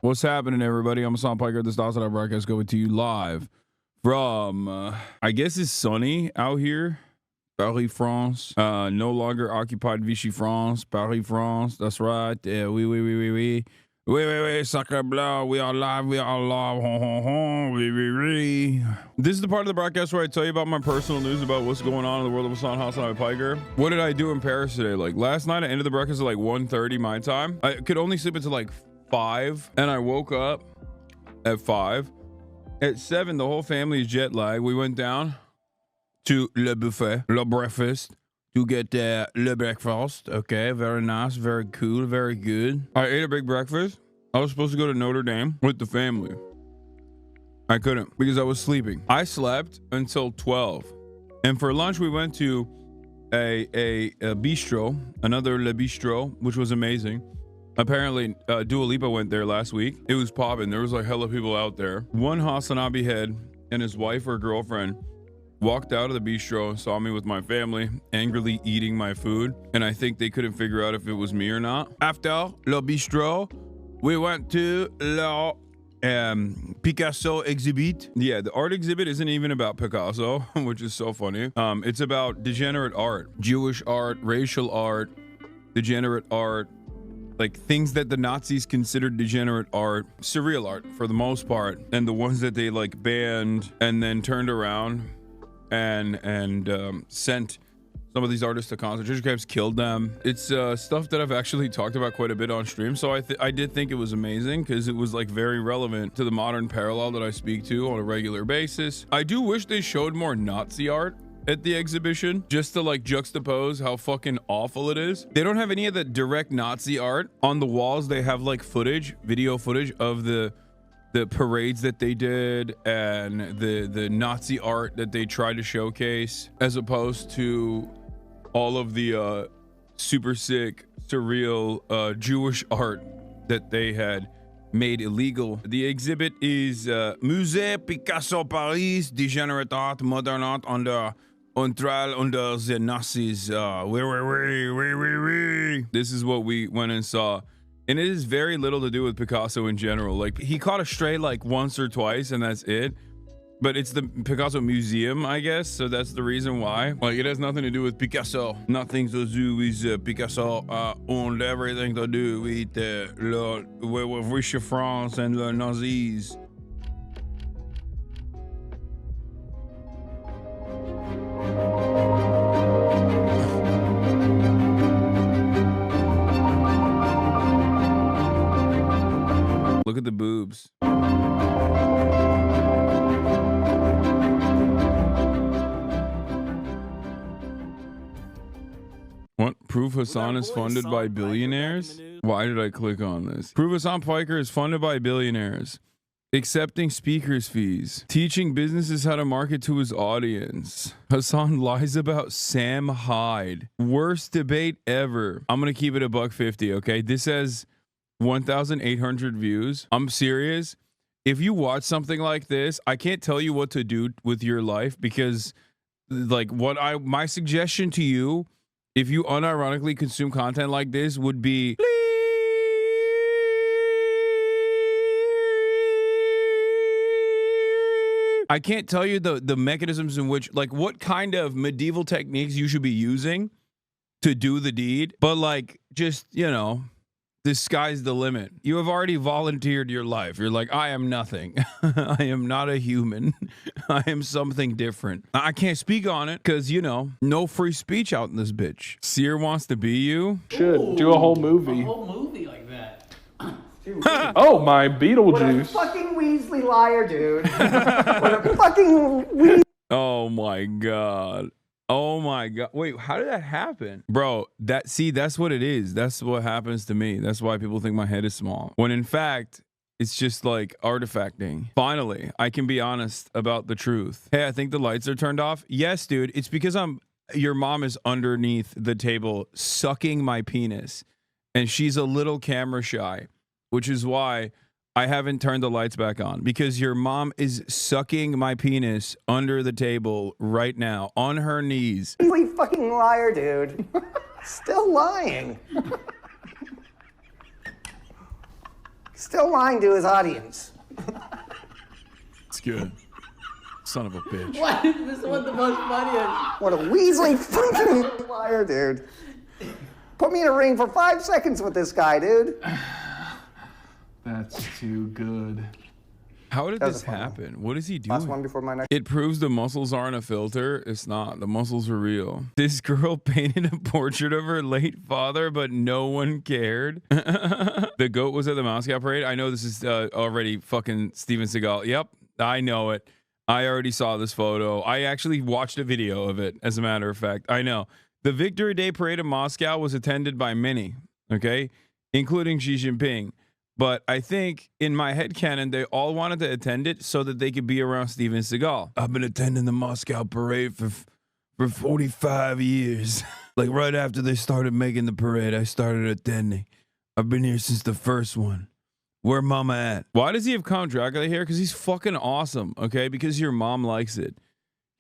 What's happening, everybody? I'm Hassan Piker. This is our broadcast going to you live from, I guess it's sunny out here. Paris, France. No longer occupied Vichy, France. Paris, France. That's right. Oui. Sacre blanc. We are live. We are live. Oui. This is the part of the broadcast where I tell you about my personal news about what's going on in the world of Hassan Piker. What did I do in Paris today? Like last night, I ended the broadcast at like 1:30 my time. I could only sleep until like 5, and I woke up at 5. At 7, the whole family is jet lagged. We went down to le buffet, le breakfast, to get le breakfast. Okay, very nice, very cool, very good. I ate a big breakfast. I was supposed to go to Notre Dame with the family. I couldn't because I was sleeping. I slept until 12, and for lunch we went to a bistro, another Le Bistro, which was amazing. Apparently, Dua Lipa went there last week. It was popping. There was like hella people out there. One Hasanabi head and his wife or girlfriend walked out of the bistro, saw me with my family, angrily eating my food. And I think they couldn't figure out if it was me or not. After Le Bistro, we went to Le Picasso exhibit. Yeah, the art exhibit isn't even about Picasso, which is so funny. It's about degenerate art, Jewish art, racial art, degenerate art, like things that the Nazis considered degenerate art, surreal art for the most part, and the ones that they like banned and then turned around and sent some of these artists to concentration camps, killed them. It's stuff that I've actually talked about quite a bit on stream, so I did think it was amazing because it was like very relevant to the modern parallel that I speak to on a regular basis. I do wish they showed more Nazi art at the exhibition, just to like juxtapose how fucking awful it is. They don't have any of the direct Nazi art on the walls. They have like video footage of the parades that they did and the Nazi art that they tried to showcase, as opposed to all of the super sick, surreal Jewish art that they had made illegal. The exhibit is Musée Picasso Paris, Degenerate Art, Modern Art under the Nazis. This is what we went and saw. And it is very little to do with Picasso in general. Like, he caught a stray like once or twice and that's it. But it's the Picasso Museum, I guess. So that's the reason why. Like, it has nothing to do with Picasso. Nothing to do with Picasso. And everything to do with Vichy France and the Nazis. Look at the boobs. What? Proof Hassan is funded by billionaires? Why did I click on this? Proof Hassan Piker is funded by billionaires. Accepting speakers fees. Teaching businesses how to market to his audience. Hassan lies about Sam Hyde. Worst debate ever. I'm gonna keep it $150, okay? This has 1,800 views. I'm serious. If you watch something like this, I can't tell you what to do with your life, because like my suggestion to you, if you unironically consume content like this, would be I can't tell you the mechanisms in which, like, what kind of medieval techniques you should be using to do the deed, but like, just, you know, the sky's the limit. You have already volunteered your life. You're like, I am nothing. I am not a human. I am something different. I can't speak on it because, you know, no free speech out in this bitch. Seer wants to be you. Should do a whole movie. A whole movie like that. Oh, my Beetlejuice. What a fucking Weasley liar, dude. What a fucking Weasley. Oh my God. Oh my God. Wait, how did that happen? Bro, that's what it is. That's what happens to me. That's why people think my head is small. When in fact, it's just like artifacting. Finally, I can be honest about the truth. Hey, I think the lights are turned off. Yes, dude. It's because your mom is underneath the table sucking my penis. And she's a little camera shy, which is why I haven't turned the lights back on, because your mom is sucking my penis under the table right now on her knees. Weasley fucking liar, dude. Still lying. Still lying to his audience. It's good. Son of a bitch. Why is this one the most funniest? What a Weasley fucking liar, dude. Put me in a ring for 5 seconds with this guy, dude. That's too good. How did That was this a fun one. happen? What is he Last doing? one before my next. It proves the muscles aren't a filter. It's not. The muscles are real. This girl painted a portrait of her late father, but no one cared. The goat was at the Moscow parade. I know this is already fucking Steven Seagal. Yep, I know it. I already saw this photo. I actually watched a video of it, as a matter of fact. I know. The Victory Day parade in Moscow was attended by many, okay, including Xi Jinping. But I think in my headcanon, they all wanted to attend it so that they could be around Steven Seagal. I've been attending the Moscow parade for 45 years. Like right after they started making the parade, I started attending. I've been here since the first one. Where mama at? Why does he have Count Dracula hair? Because he's fucking awesome, okay? Because your mom likes it.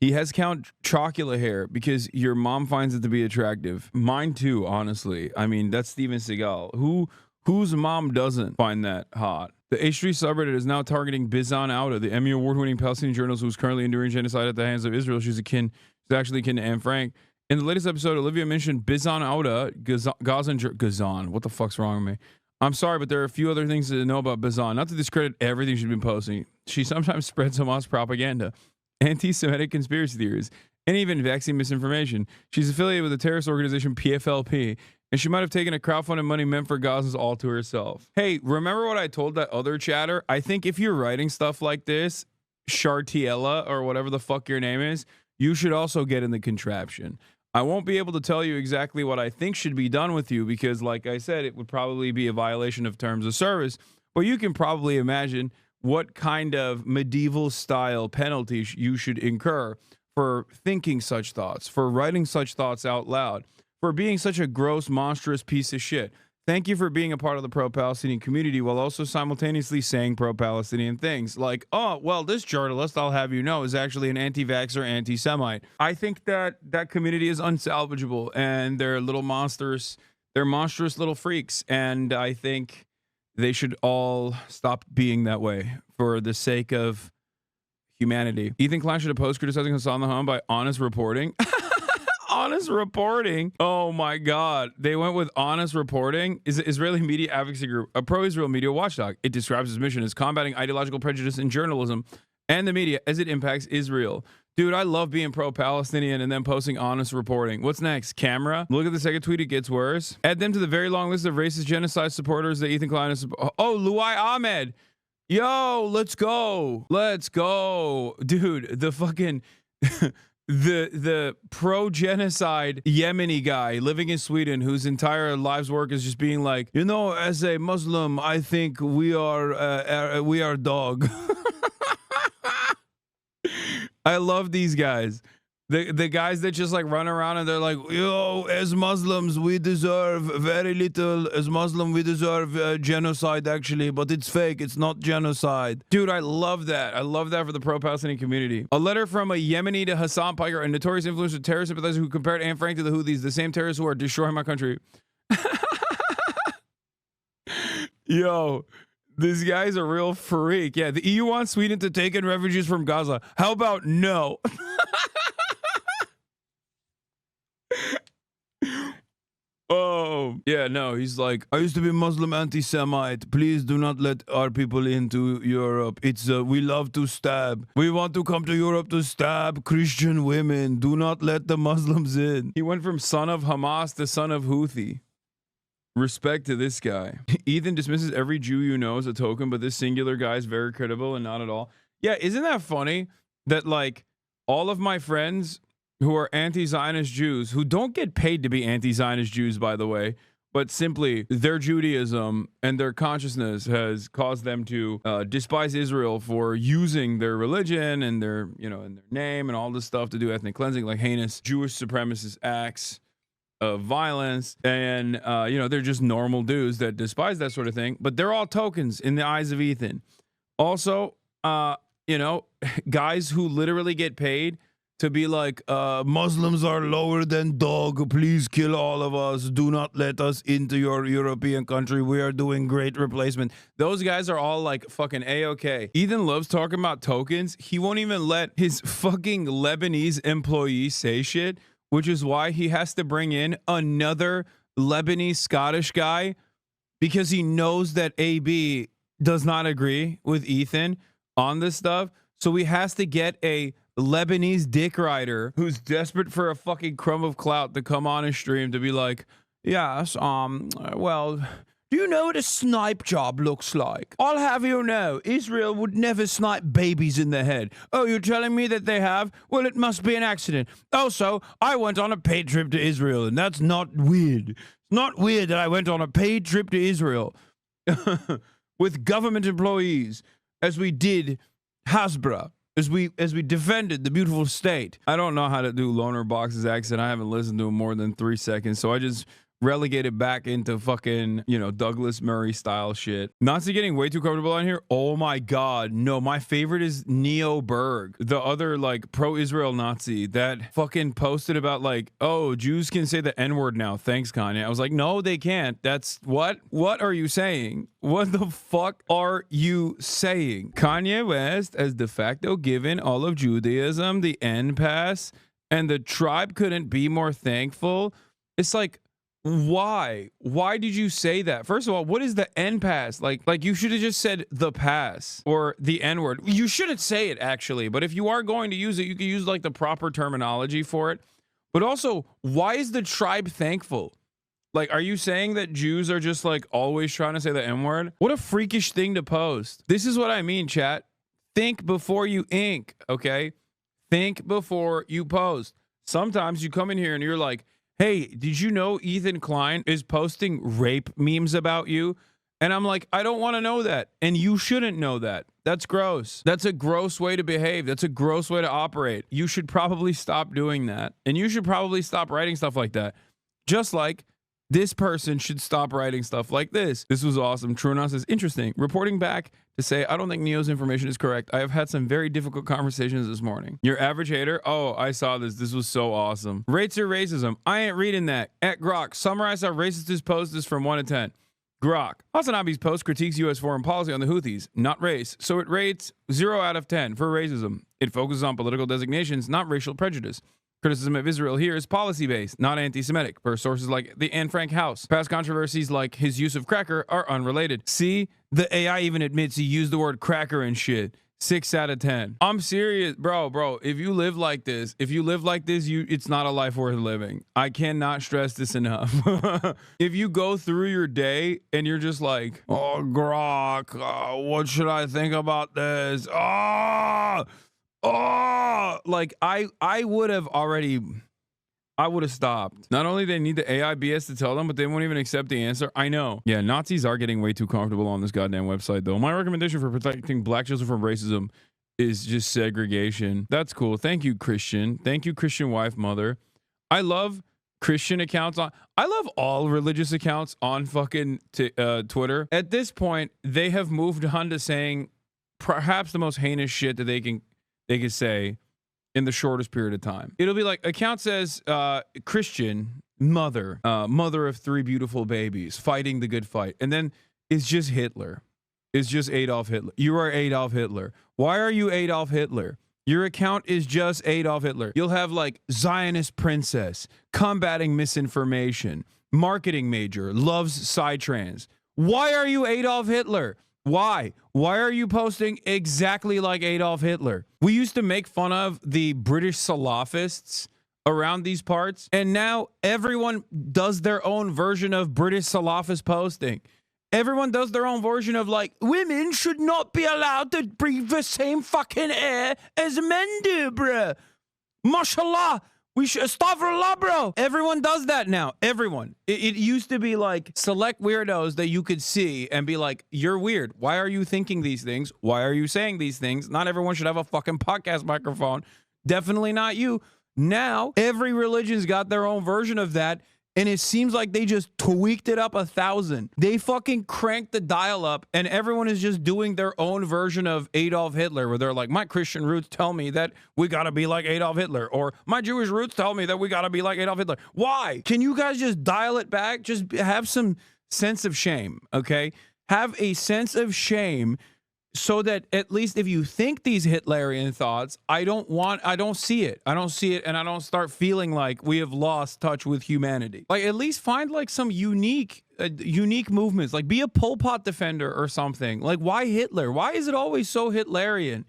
He has Count Chocula hair because your mom finds it to be attractive. Mine too, honestly. I mean, that's Steven Seagal. Whose mom doesn't find that hot? The H3 subreddit is now targeting Bizan Auda, the Emmy Award-winning Palestinian journalist who is currently enduring genocide at the hands of Israel. She's actually kin to Anne Frank. In the latest episode, Olivia mentioned Bizan Auda, Gazan. What the fuck's wrong with me? I'm sorry, but there are a few other things to know about Bizan. Not to discredit everything she's been posting. She sometimes spreads Hamas propaganda, anti-Semitic conspiracy theories, and even vaccine misinformation. She's affiliated with the terrorist organization PFLP, and she might have taken a crowdfunded money meant for Gazans all to herself. Hey, remember what I told that other chatter? I think if you're writing stuff like this, Shartiella, or whatever the fuck your name is, you should also get in the contraption. I won't be able to tell you exactly what I think should be done with you because, like I said, it would probably be a violation of terms of service, but you can probably imagine what kind of medieval style penalty you should incur for thinking such thoughts, for writing such thoughts out loud, for being such a gross, monstrous piece of shit. Thank you for being a part of the pro-Palestinian community while also simultaneously saying pro-Palestinian things like, oh, well, this journalist, I'll have you know, is actually an anti-vaxxer, anti-Semite. I think that that community is unsalvageable and they're little monsters. They're monstrous little freaks. And I think they should all stop being that way for the sake of humanity. Ethan Klein should have post criticizing Hassan the Hum by honest reporting. Honest reporting. Oh my God. They went with honest reporting. Is an Israeli media advocacy group, a pro-Israel media watchdog. It describes its mission as combating ideological prejudice in journalism and the media as it impacts Israel. Dude, I love being pro-Palestinian and then posting honest reporting. What's next? Camera? Look at the second tweet. It gets worse. Add them to the very long list of racist genocide supporters that Ethan Klein is. Oh, Luai Ahmed. Yo, let's go. Let's go. Dude, the fucking... The pro-genocide Yemeni guy living in Sweden whose entire life's work is just being like, you know, as a Muslim, I think we are dog. I love these guys. The guys that just like run around and they're like, yo, as Muslims, we deserve very little. As Muslim, we deserve genocide, actually, but it's fake. It's not genocide. Dude, I love that. I love that for the pro-Palestinian community. A letter from a Yemeni to Hassan Piker, a notorious influencer terrorist sympathizer who compared Anne Frank to the Houthis, the same terrorists who are destroying my country. Yo, this guy's a real freak. Yeah, the EU wants Sweden to take in refugees from Gaza. How about no? Oh, yeah, no, he's like, I used to be Muslim anti-Semite. Please do not let our people into Europe. It's, we love to stab. We want to come to Europe to stab Christian women. Do not let the Muslims in. He went from son of Hamas to son of Houthi. Respect to this guy. Ethan dismisses every Jew you know as a token, but this singular guy is very credible and not at all. Yeah, isn't that funny that, like, all of my friends who are anti-Zionist Jews, who don't get paid to be anti-Zionist Jews, by the way, but simply their Judaism and their consciousness has caused them to despise Israel for using their religion and their, you know, and their name and all this stuff to do ethnic cleansing, like heinous Jewish supremacist acts of violence. And, you know, they're just normal dudes that despise that sort of thing, but they're all tokens in the eyes of Ethan. Also, you know, guys who literally get paid to be like, Muslims are lower than dog. Please kill all of us. Do not let us into your European country. We are doing great replacement. Those guys are all like fucking A-okay. Ethan loves talking about tokens. He won't even let his fucking Lebanese employees say shit, which is why he has to bring in another Lebanese Scottish guy because he knows that AB does not agree with Ethan on this stuff. So he has to get a Lebanese dick rider who's desperate for a fucking crumb of clout to come on his stream to be like, yes, well, do you know what a snipe job looks like? I'll have you know, Israel would never snipe babies in the head. Oh, you're telling me that they have? Well, it must be an accident. Also, I went on a paid trip to Israel, and that's not weird. It's not weird that I went on a paid trip to Israel with government employees as we did Hasbra. As we defended the beautiful state. I don't know how to do Loner Box's accent. I haven't listened to him more than 3 seconds, so I just relegated back into fucking, you know, Douglas Murray style shit. Nazi getting way too comfortable on here. Oh my god, no. My favorite is Neo Berg, the other like pro-Israel Nazi that fucking posted about like, oh, Jews can say the N-word now. Thanks, Kanye. I was like, no, they can't. That's what are you saying? What the fuck are you saying? Kanye West has de facto given all of Judaism the N pass, and the tribe couldn't be more thankful. It's like, why did you say that? First of all, what is the N pass? Like you should have just said the pass or the N word. You shouldn't say it actually, but if you are going to use it, you can use like the proper terminology for it. But also, why is the tribe thankful? Like, are you saying that Jews are just like always trying to say the N word? What a freakish thing to post. This is what I mean, chat. Think before you ink, okay? Think before you post. Sometimes you come in here and you're like, hey, did you know Ethan Klein is posting rape memes about you? And I'm like, I don't want to know that. And you shouldn't know that. That's gross. That's a gross way to behave. That's a gross way to operate. You should probably stop doing that. And you should probably stop writing stuff like that. Just like this person should stop writing stuff like this. This was awesome. Trunas is interesting. Reporting back to say, I don't think Neo's information is correct. I have had some very difficult conversations this morning. Your average hater? Oh, I saw this. This was so awesome. Rates or racism? I ain't reading that. At Grok, summarize how racist his post is from 1 to 10. Grok. Hassan Abi's post critiques U.S. foreign policy on the Houthis, not race. So it rates 0 out of 10 for racism. It focuses on political designations, not racial prejudice. Criticism of Israel here is policy-based, not anti-Semitic, per sources like the Anne Frank House. Past controversies like his use of cracker are unrelated. See, the AI even admits he used the word cracker and shit. 6 out of 10. I'm serious, bro. If you live like this, it's not a life worth living. I cannot stress this enough. If you go through your day and you're just like, oh, Grok, what should I think about this? Like I would have stopped. Not only they need the AI BS to tell them, but they won't even accept the answer. I know. Yeah, Nazis are getting way too comfortable on this goddamn website, though. My recommendation for protecting black children from racism is just segregation. That's cool. Thank you, Christian. Thank you, Christian wife, mother. I love Christian accounts I love all religious accounts on fucking Twitter. At this point, they have moved on to saying perhaps the most heinous shit that they can say in the shortest period of time. It'll be like, account says, Christian, mother of 3 beautiful babies, fighting the good fight. And then it's just Hitler. It's just Adolf Hitler. You are Adolf Hitler. Why are you Adolf Hitler? Your account is just Adolf Hitler. You'll have like Zionist princess, combating misinformation, marketing major, loves psytrance. Why are you Adolf Hitler? Why? Why are you posting exactly like Adolf Hitler? We used to make fun of the British Salafists around these parts, and now everyone does their own version of British Salafist posting. Everyone does their own version of like, women should not be allowed to breathe the same fucking air as men do, bruh. Mashallah. We should, astaghfirullah, bro. Everyone does that now. Everyone. It used to be like select weirdos that you could see and be like, you're weird. Why are you thinking these things? Why are you saying these things? Not everyone should have a fucking podcast microphone. Definitely not you. Now, every religion's got their own version of that. And it seems like they just tweaked it up 1,000. They fucking cranked the dial up, and everyone is just doing their own version of Adolf Hitler, where they're like, my Christian roots tell me that we gotta be like Adolf Hitler, or my Jewish roots tell me that we gotta be like Adolf Hitler. Why? Can you guys just dial it back? Just have some sense of shame, okay? Have a sense of shame, so that at least if you think these Hitlerian thoughts, I don't see it. I don't see it, and I don't start feeling like we have lost touch with humanity. Like, at least find like some unique movements. Like, be a Pol Pot defender or something. Like, why Hitler? Why is it always so Hitlerian?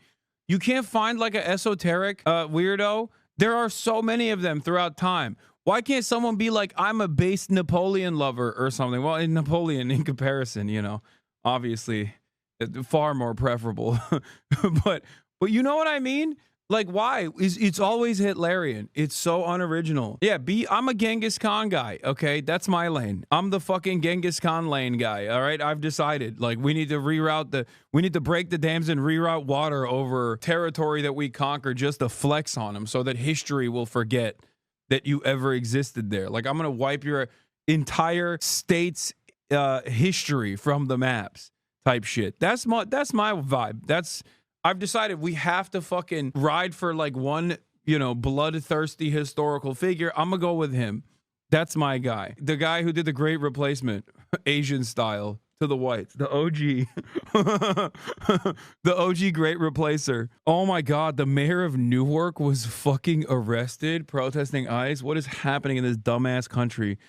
You can't find like an esoteric weirdo? There are so many of them throughout time. Why can't someone be like, I'm a base Napoleon lover or something? Well, in Napoleon, in comparison, you know, obviously far more preferable. but you know what I mean? Like, why? It's always Hitlerian. It's so unoriginal. Yeah, I'm a Genghis Khan guy, okay? That's my lane. I'm the fucking Genghis Khan lane guy, all right? I've decided, like, we need to break the dams and reroute water over territory that we conquered just to flex on them so that history will forget that you ever existed there. Like, I'm gonna wipe your entire state's history from the maps. Type shit. That's my vibe. I've decided we have to fucking ride for like one, you know, bloodthirsty historical figure. I'm gonna go with him. That's my guy. The guy who did the Great Replacement, Asian style, to the whites. The OG. The OG Great Replacer. Oh my God, the mayor of Newark was fucking arrested protesting ICE. What is happening in this dumbass country?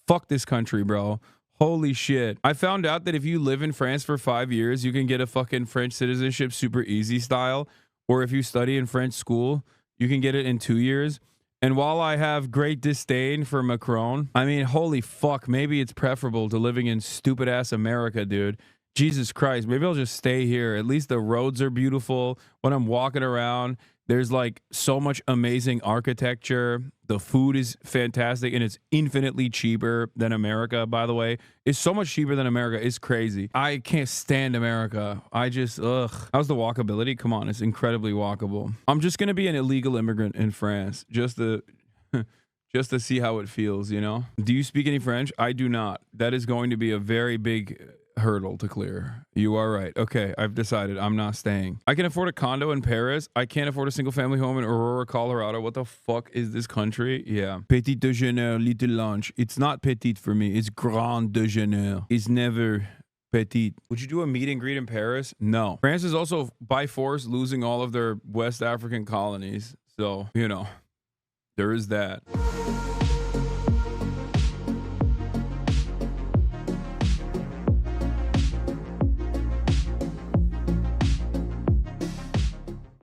Fuck this country, bro. Holy shit. I found out that if you live in France for 5 years, you can get a fucking French citizenship super easy style. Or if you study in French school, you can get it in 2 years. And while I have great disdain for Macron, I mean, holy fuck, maybe it's preferable to living in stupid ass America, dude. Jesus Christ, maybe I'll just stay here. At least the roads are beautiful. When I'm walking around, there's like so much amazing architecture. The food is fantastic, and it's infinitely cheaper than America, by the way. It's so much cheaper than America. It's crazy. I can't stand America. How's the walkability? Come on, it's incredibly walkable. I'm just going to be an illegal immigrant in France just to see how it feels, you know? Do you speak any French? I do not. That is going to be a very big hurdle to clear. You are right. Okay, I've decided I'm not staying. I can afford a condo in Paris. I can't afford a single family home in Aurora, Colorado. What the fuck is this country? Yeah. Petit déjeuner, little lunch. It's not petit for me. It's grand déjeuner. It's never petit. Would you do a meet and greet in Paris? No. France is also by force losing all of their West African colonies. So, you know, there is that.